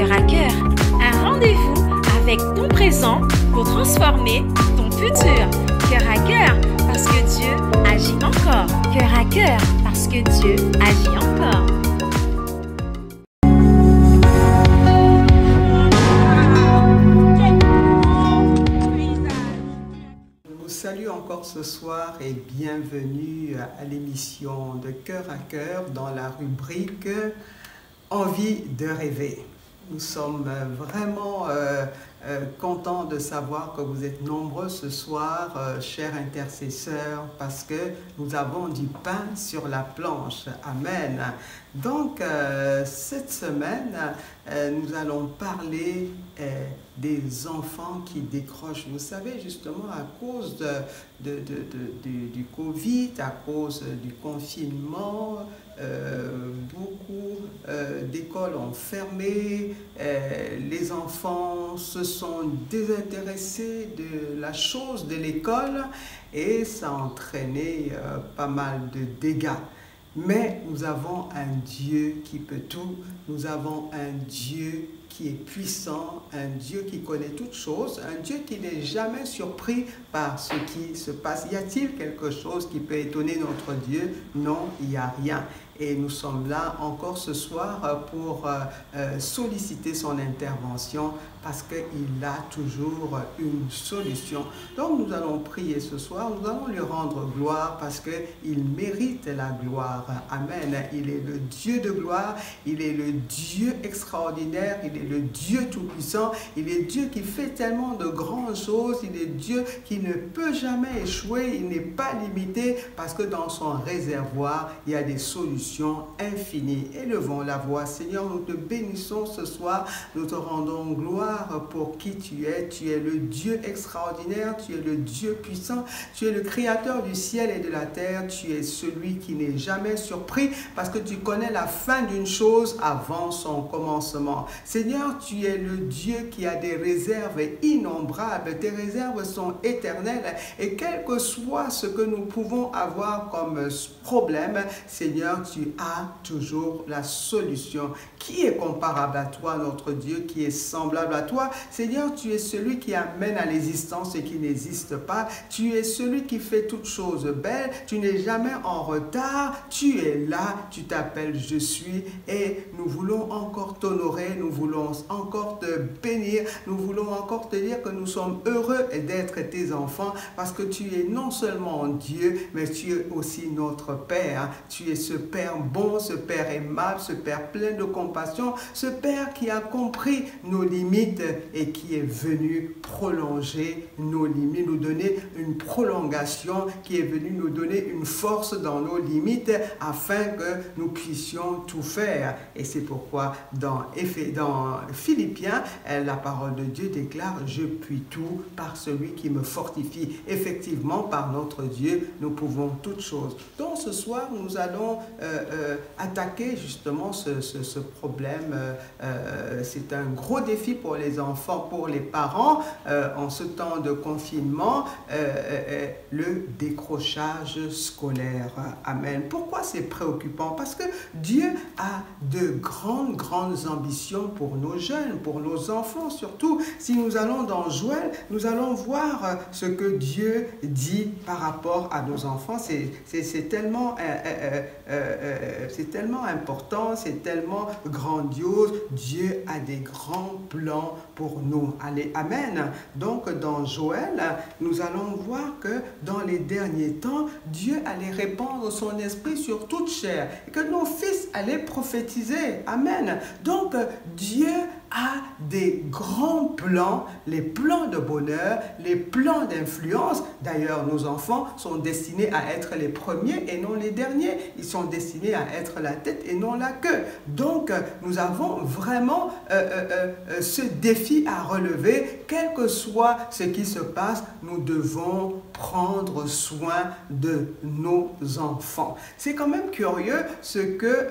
Cœur à cœur, un rendez-vous avec ton présent pour transformer ton futur. Cœur à cœur, parce que Dieu agit encore. Cœur à cœur, parce que Dieu agit encore. Je vous salue encore ce soir et bienvenue à l'émission de Cœur à cœur dans la rubrique Envie de rêver. Nous sommes vraiment contents de savoir que vous êtes nombreux ce soir, chers intercesseurs, parce que nous avons du pain sur la planche. Amen. Donc, cette semaine, nous allons parler des enfants qui décrochent. Vous savez, justement, à cause du Covid, à cause du confinement, beaucoup d'écoles ont fermé, les enfants se sont désintéressés de la chose de l'école et ça a entraîné pas mal de dégâts. Mais nous avons un Dieu qui peut tout, nous avons un Dieu qui est puissant, un Dieu qui connaît toutes choses, un Dieu qui n'est jamais surpris par ce qui se passe. Y a-t-il quelque chose qui peut étonner notre Dieu? Non, il n'y a rien. Et nous sommes là encore ce soir pour solliciter son intervention parce qu'il a toujours une solution. Donc nous allons prier ce soir, nous allons lui rendre gloire parce qu'il mérite la gloire. Amen. Il est le Dieu de gloire, il est le Dieu extraordinaire, il est le Dieu tout-puissant, il est Dieu qui fait tellement de grandes choses, il est Dieu qui ne peut jamais échouer, il n'est pas limité parce que dans son réservoir, il y a des solutions infinies. Élevons la voix. Seigneur, nous te bénissons ce soir, nous te rendons gloire pour qui tu es le Dieu extraordinaire, tu es le Dieu puissant, tu es le créateur du ciel et de la terre, tu es celui qui n'est jamais surpris parce que tu connais la fin d'une chose avant son commencement. Seigneur, tu es le Dieu qui a des réserves innombrables, tes réserves sont éternelles et quel que soit ce que nous pouvons avoir comme problème, Seigneur, tu as toujours la solution. Qui est comparable à toi, notre Dieu, qui est semblable à toi? Seigneur, tu es celui qui amène à l'existence ce qui n'existe pas. Tu es celui qui fait toutes choses belles. Tu n'es jamais en retard. Tu es là. Tu t'appelles Je suis. Et nous voulons encore t'honorer. Nous voulons encore te bénir. Nous voulons encore te dire que nous sommes heureux d'être tes enfants parce que tu es non seulement Dieu, mais tu es aussi notre Père. Tu es ce Père bon, ce Père aimable, ce Père plein de compassion, ce Père qui a compris nos limites et qui est venu prolonger nos limites, nous donner une prolongation, qui est venu nous donner une force dans nos limites afin que nous puissions tout faire. Et c'est pourquoi dans Philippiens, la parole de Dieu déclare « Je puis tout par celui qui me fortifie ». Effectivement, par notre Dieu, nous pouvons toutes choses. Donc ce soir, nous allons attaquer justement ce problème. C'est un gros défi pour les enfants, pour les parents, en ce temps de confinement, le décrochage scolaire. Amen. Pourquoi c'est préoccupant? Parce que Dieu a de grandes ambitions pour nos jeunes, pour nos enfants surtout. Si nous allons dans Joël, nous allons voir ce que Dieu dit par rapport à nos enfants. C'est tellement important, c'est tellement grandiose. Dieu a des grands plans pour nous. Allez, amen. Donc, dans Joël, nous allons voir que dans les derniers temps, Dieu allait répandre son esprit sur toute chair et que nos fils allaient prophétiser. Amen. Donc, Dieu a des grands plans, les plans de bonheur, les plans d'influence. D'ailleurs, nos enfants sont destinés à être les premiers et non les derniers. Ils sont destinés à être la tête et non la queue. Donc, nous avons vraiment ce défi à relever. Quel que soit ce qui se passe, nous devons prendre soin de nos enfants. C'est quand même curieux ce que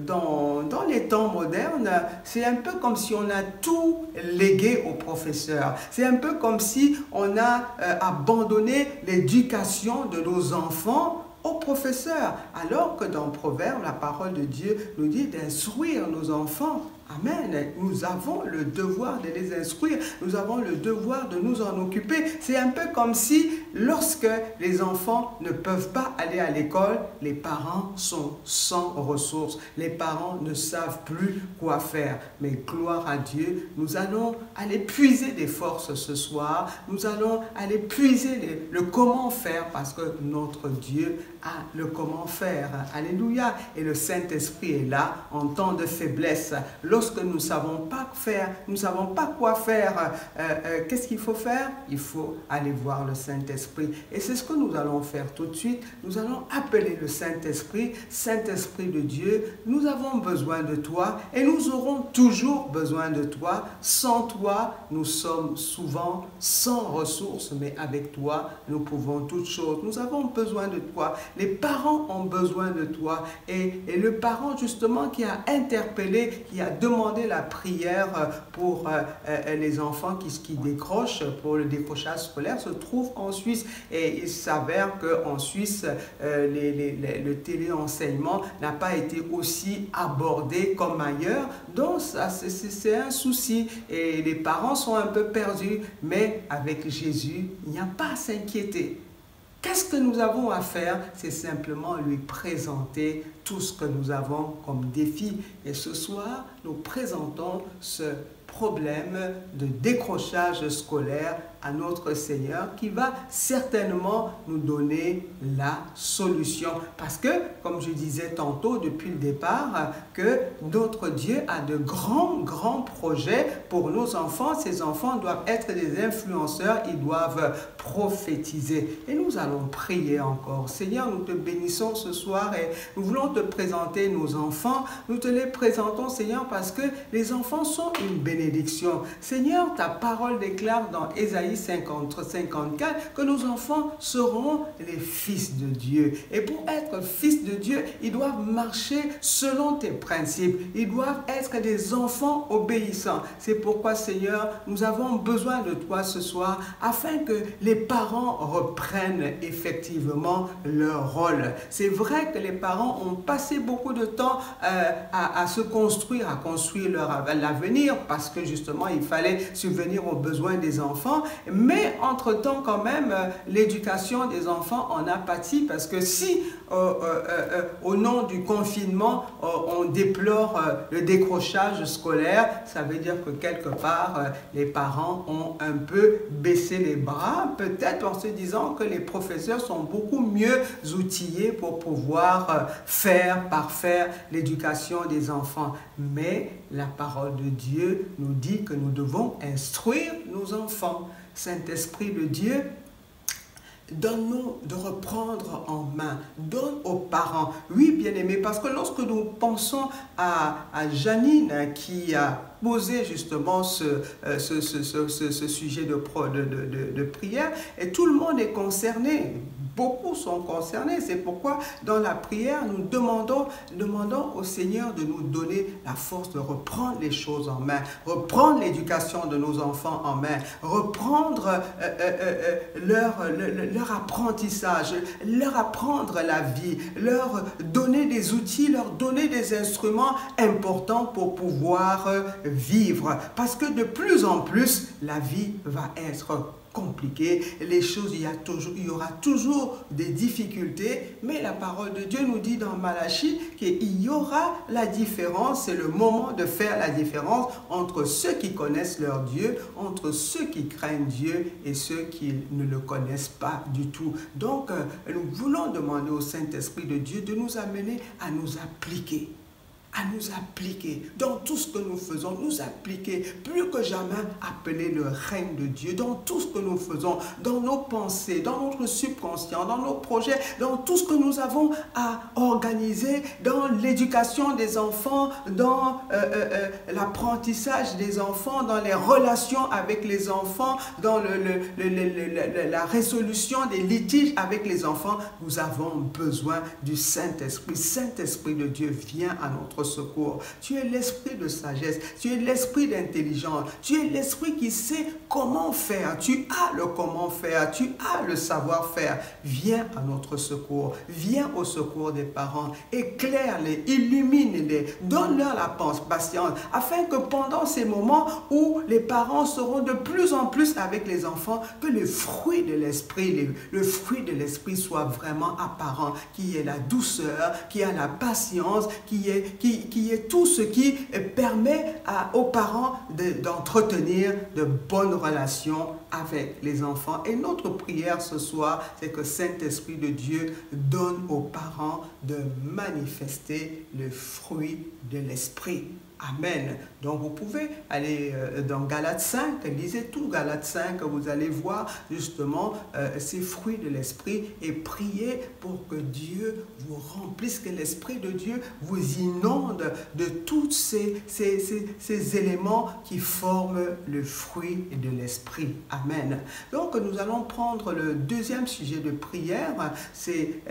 dans les temps modernes, c'est un peu comme si on a tout légué aux professeurs. C'est un peu comme si on a abandonné l'éducation de nos enfants aux professeurs. Alors que dans Proverbes, la parole de Dieu nous dit d'instruire nos enfants Amen. Nous avons le devoir de les instruire. Nous avons le devoir de nous en occuper. C'est un peu comme si lorsque les enfants ne peuvent pas aller à l'école, les parents sont sans ressources. Les parents ne savent plus quoi faire. Mais gloire à Dieu, nous allons aller puiser des forces ce soir. Nous allons aller puiser le comment faire parce que notre Dieu a le comment faire. Alléluia. Et le Saint-Esprit est là en temps de faiblesse. Lorsque nous ne savons pas faire, nous ne savons pas quoi faire, qu'est-ce qu'il faut faire? Il faut aller voir le Saint-Esprit. Et c'est ce que nous allons faire tout de suite. Nous allons appeler le Saint-Esprit, Saint-Esprit de Dieu. Nous avons besoin de toi et nous aurons toujours besoin de toi. Sans toi, nous sommes souvent sans ressources, mais avec toi, nous pouvons toutes choses. Nous avons besoin de toi. Les parents ont besoin de toi. Et le parent, justement, qui a interpellé, qui a demandé la prière pour les enfants qui décrochent, pour le décrochage scolaire, se trouve en Suisse. Et il s'avère qu'en Suisse, le téléenseignement n'a pas été aussi abordé comme ailleurs. Donc, c'est un souci. Et les parents sont un peu perdus. Mais avec Jésus, il n'y a pas à s'inquiéter. Qu'est-ce que nous avons à faire? C'est simplement lui présenter tout ce que nous avons comme défi. Et ce soir, nous présentons ce problème de décrochage scolaire à notre Seigneur qui va certainement nous donner la solution. Parce que, comme je disais tantôt depuis le départ, que notre Dieu a de grands projets pour nos enfants. Ces enfants doivent être des influenceurs, ils doivent prophétiser. Et nous allons prier encore. Seigneur, nous te bénissons ce soir et nous voulons te présenter nos enfants. Nous te les présentons, Seigneur, parce que les enfants sont une bénédiction. Seigneur, ta parole déclare dans Ésaïe 54 que nos enfants seront les fils de Dieu. Et pour être fils de Dieu, ils doivent marcher selon tes principes. Ils doivent être des enfants obéissants. C'est pourquoi, Seigneur, nous avons besoin de toi ce soir afin que les parents reprennent effectivement leur rôle. C'est vrai que les parents ont passé beaucoup de temps à se construire, à construire l'avenir parce que justement, il fallait subvenir aux besoins des enfants. Mais entre-temps, quand même, l'éducation des enfants en a pâti parce que si, au nom du confinement, on déplore le décrochage scolaire, ça veut dire que quelque part, les parents ont un peu baissé les bras, peut-être en se disant que les professeurs sont beaucoup mieux outillés pour pouvoir parfaire l'éducation des enfants. Mais la parole de Dieu nous dit que nous devons instruire nos enfants. Saint-Esprit de Dieu, donne-nous de reprendre en main, donne aux parents. Oui, bien-aimés, parce que lorsque nous pensons à Janine qui a posé justement ce sujet de prière, et tout le monde est concerné. Beaucoup sont concernés. C'est pourquoi dans la prière, nous demandons au Seigneur de nous donner la force de reprendre les choses en main, reprendre l'éducation de nos enfants en main, reprendre leur apprentissage, leur apprendre la vie, leur donner des outils, leur donner des instruments importants pour pouvoir vivre. Parce que de plus en plus, la vie va être compliqué, les choses, il y aura toujours des difficultés, mais la parole de Dieu nous dit dans Malachie qu'il y aura la différence, c'est le moment de faire la différence entre ceux qui connaissent leur Dieu, entre ceux qui craignent Dieu et ceux qui ne le connaissent pas du tout. Donc, nous voulons demander au Saint-Esprit de Dieu de nous amener à nous appliquer dans tout ce que nous faisons, nous appliquer, plus que jamais appeler le règne de Dieu dans tout ce que nous faisons, dans nos pensées, dans notre subconscient, dans nos projets, dans tout ce que nous avons à organiser, dans l'éducation des enfants, dans l'apprentissage des enfants, dans les relations avec les enfants, dans la résolution des litiges avec les enfants. Nous avons besoin du Saint-Esprit. Saint-Esprit de Dieu, vient à notre secours. Tu es l'esprit de sagesse, tu es l'esprit d'intelligence, tu es l'esprit qui sait comment faire, tu as le comment faire, tu as le savoir-faire. Viens à notre secours, viens au secours des parents, éclaire-les, illumine-les, donne-leur la patience, afin que pendant ces moments où les parents seront de plus en plus avec les enfants, que le fruit de l'esprit, le fruit de l'esprit soit vraiment apparent, qu'il y ait la douceur, qu'il y ait la patience, qu'il y ait tout ce qui permet aux parents d'entretenir de bonnes relations avec les enfants. Et notre prière ce soir, c'est que Saint-Esprit de Dieu donne aux parents de manifester le fruit de l'esprit. Amen. Donc vous pouvez aller dans Galates 5, lisez tout Galates 5, vous allez voir justement ces fruits de l'esprit et priez pour que Dieu vous remplisse, que l'Esprit de Dieu vous inonde de tous ces éléments qui forment le fruit de l'esprit. Amen. Donc nous allons prendre le deuxième sujet de prière, c'est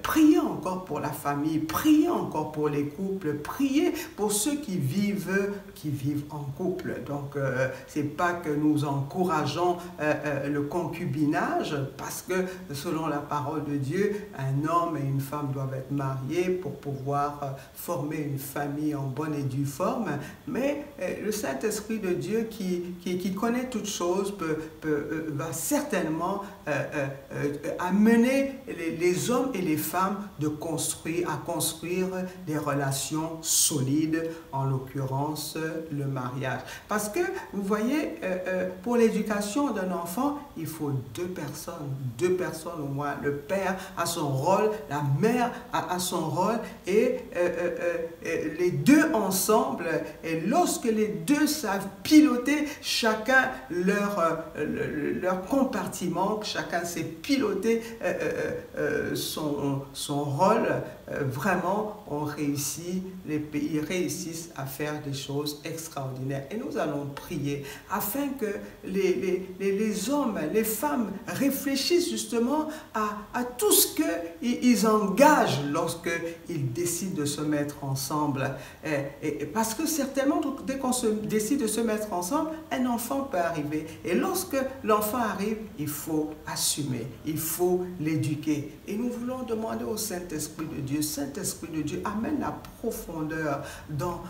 prier encore pour la famille, prier encore pour les couples, prier pour ceux qui vivent en couple. Donc, c'est pas que nous encourageons le concubinage, parce que selon la parole de Dieu, un homme et une femme doivent être mariés pour pouvoir former une famille en bonne et due forme. Mais le Saint-Esprit de Dieu qui connaît toutes choses va certainement amener les hommes et les femmes à construire des relations solides, en l'occurrence le mariage. Parce que, vous voyez, pour l'éducation d'un enfant, il faut deux personnes au moins. Le père a son rôle, la mère a son rôle, et les deux ensemble, et lorsque les deux savent piloter chacun leur compartiment, chacun sait piloter son rôle, vraiment on réussit, les pays réussissent à faire des choses extraordinaires. Et nous allons prier afin que les hommes, les femmes réfléchissent justement à tout ce qu'ils engagent lorsqu'ils décident de se mettre ensemble. Parce que certainement, dès qu'on décide de se mettre ensemble, un enfant peut arriver. Et lorsque l'enfant arrive, il faut assumer, il faut l'éduquer. Et nous voulons demander au Saint-Esprit de Dieu, Saint-Esprit de Dieu, amène la profondeur dans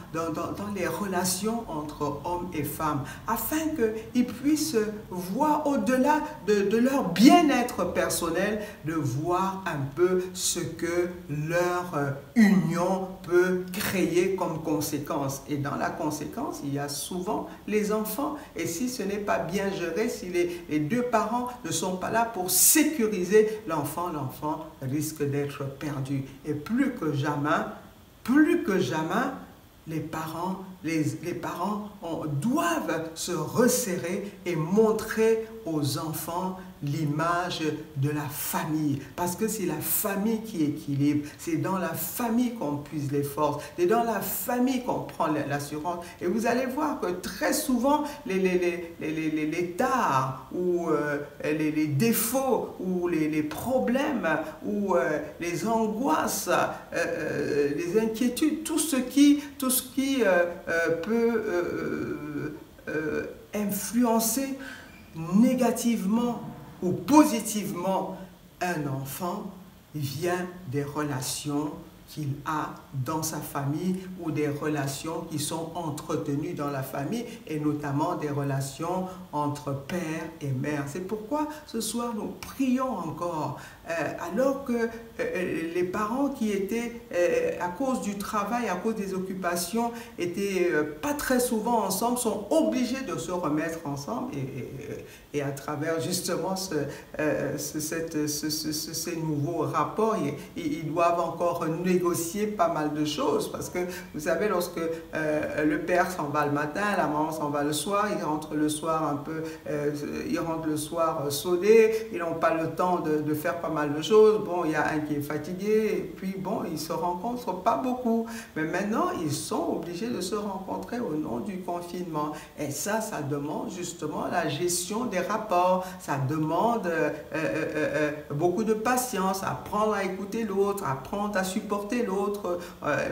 les relations entre hommes et femmes, afin qu'ils puissent voir au-delà de leur bien-être personnel, de voir un peu ce que leur union peut créer comme conséquence. Et dans la conséquence, il y a souvent les enfants. Et si ce n'est pas bien géré, si les deux parents ne sont pas là pour sécuriser l'enfant risque d'être perdu. Et plus que jamais, les parents doivent se resserrer et montrer aux enfants l'image de la famille. Parce que c'est la famille qui équilibre. C'est dans la famille qu'on puise les forces. C'est dans la famille qu'on prend l'assurance. Et vous allez voir que très souvent, les tares ou les défauts ou les problèmes ou les angoisses, les inquiétudes, tout ce qui peut influencer négativement ou positivement un enfant vient des relations qu'il a dans sa famille ou des relations qui sont entretenues dans la famille et notamment des relations entre père et mère. C'est pourquoi ce soir nous prions encore alors que les parents qui étaient à cause du travail, à cause des occupations, étaient pas très souvent ensemble, sont obligés de se remettre ensemble et à travers justement ces nouveaux rapports, ils doivent encore négocier pas mal de choses parce que vous savez, lorsque le père s'en va le matin, la maman s'en va le soir, ils rentrent le soir un peu, ils rentrent le soir sonnés, ils n'ont pas le temps de faire pas mal de choses. Bon, il y a un qui est fatigué et puis bon, ils se rencontrent pas beaucoup. Mais maintenant, ils sont obligés de se rencontrer au nom du confinement. Et ça demande justement la gestion des rapports. Ça demande beaucoup de patience, apprendre à écouter l'autre, apprendre à supporter supporter l'autre.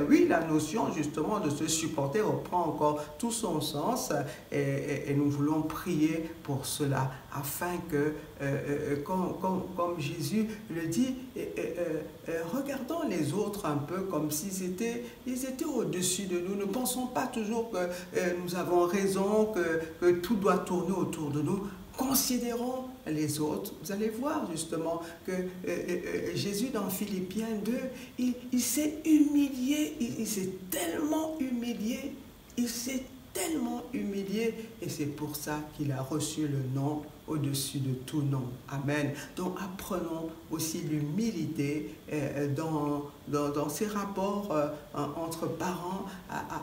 Oui, la notion justement de se supporter reprend encore tout son sens et nous voulons prier pour cela afin que, comme Jésus le dit, regardons les autres un peu comme s'ils étaient au-dessus de nous. Ne pensons pas toujours que nous avons raison, que tout doit tourner autour de nous. Considérons les autres. Vous allez voir justement que Jésus dans Philippiens 2, il s'est humilié, il s'est tellement humilié, et c'est pour ça qu'il a reçu le nom au-dessus de tout nom. Amen. Donc apprenons aussi l'humilité dans ces rapports entre parents.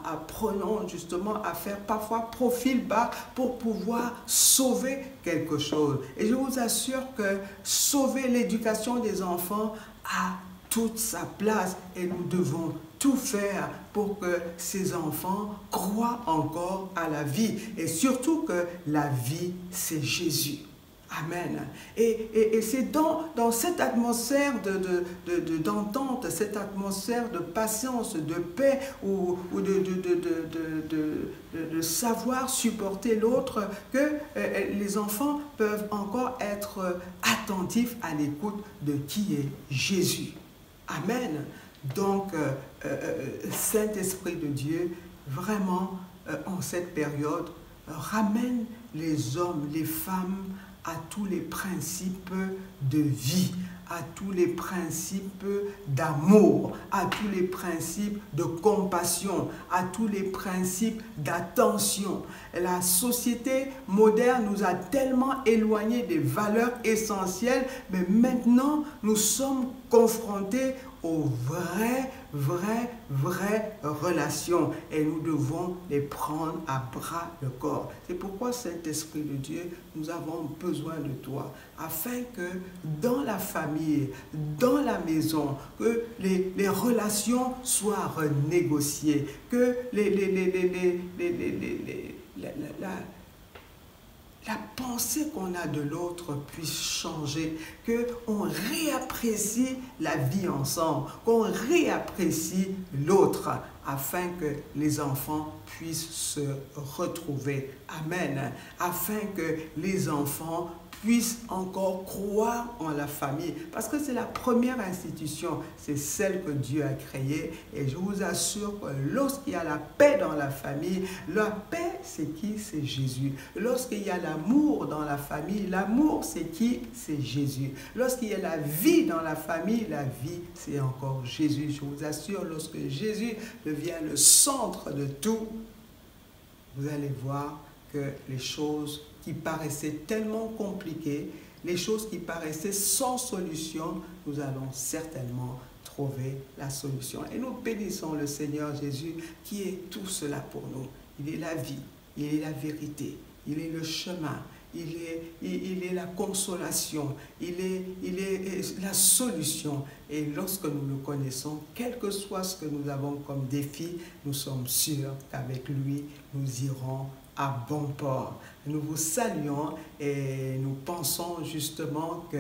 Apprenons justement à faire parfois profil bas pour pouvoir sauver quelque chose. Et je vous assure que sauver l'éducation des enfants a toute sa place et nous devons tout faire pour que ces enfants croient encore à la vie et surtout que la vie c'est Jésus. Amen. Et c'est dans cette atmosphère d'entente, cette atmosphère de patience, de paix ou de savoir supporter l'autre que les enfants peuvent encore être attentifs à l'écoute de qui est Jésus. Amen. Donc, Saint-Esprit de Dieu, vraiment, en cette période, ramène les hommes, les femmes à tous les principes de vie, à tous les principes d'amour, à tous les principes de compassion, à tous les principes d'attention. La société moderne nous a tellement éloignés des valeurs essentielles, mais maintenant nous sommes confrontés aux vraies relations et nous devons les prendre à bras le corps. C'est pourquoi, Saint-Esprit de Dieu, nous avons besoin de toi afin que dans la famille, dans la maison, que les relations soient renégociées, que la pensée qu'on a de l'autre puisse changer, qu'on réapprécie la vie ensemble, qu'on réapprécie l'autre, afin que les enfants puissent se retrouver. Amen. Afin que les enfants puissent encore croire en la famille. Parce que c'est la première institution, c'est celle que Dieu a créée. Et je vous assure que lorsqu'il y a la paix dans la famille, la paix, c'est qui? C'est Jésus. Lorsqu'il y a l'amour dans la famille, l'amour, c'est qui? C'est Jésus. Lorsqu'il y a la vie dans la famille, la vie, c'est encore Jésus. Je vous assure, lorsque Jésus devient le centre de tout, vous allez voir que les choses qui paraissaient tellement compliquées, les choses qui paraissaient sans solution, nous allons certainement trouver la solution. Et nous bénissons le Seigneur Jésus qui est tout cela pour nous. Il est la vie, il est la vérité, il est le chemin, il est la consolation, il est la solution. Et lorsque nous le connaissons, quel que soit ce que nous avons comme défi, nous sommes sûrs qu'avec lui, nous irons à bon port. Nous vous saluons et nous pensons justement que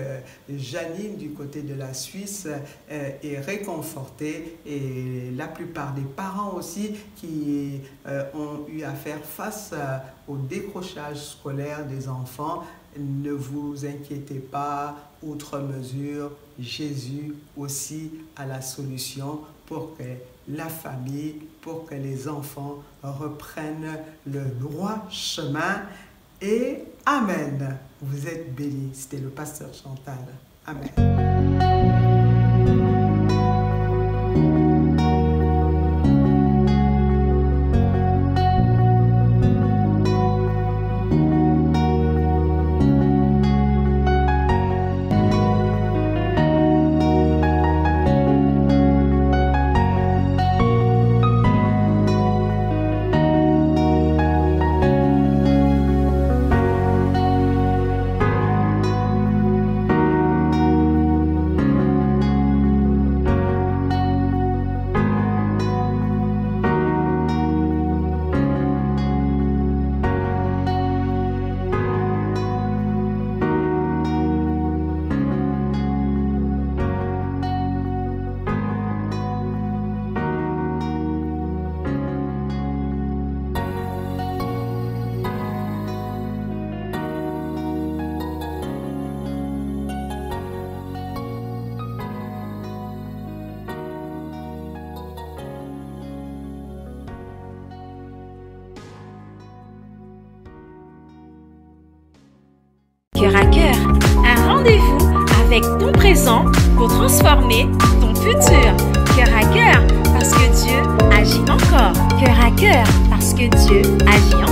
Janine du côté de la Suisse est réconfortée et la plupart des parents aussi qui ont eu à faire face au décrochage scolaire des enfants. Ne vous inquiétez pas, outre mesure, Jésus aussi a la solution pour que la famille, pour que les enfants reprennent le droit chemin. Et Amen. Vous êtes bénis. C'était le pasteur Chantal. Amen. présent pour transformer ton futur. Cœur à cœur, parce que Dieu agit encore. Cœur à cœur, parce que Dieu agit encore.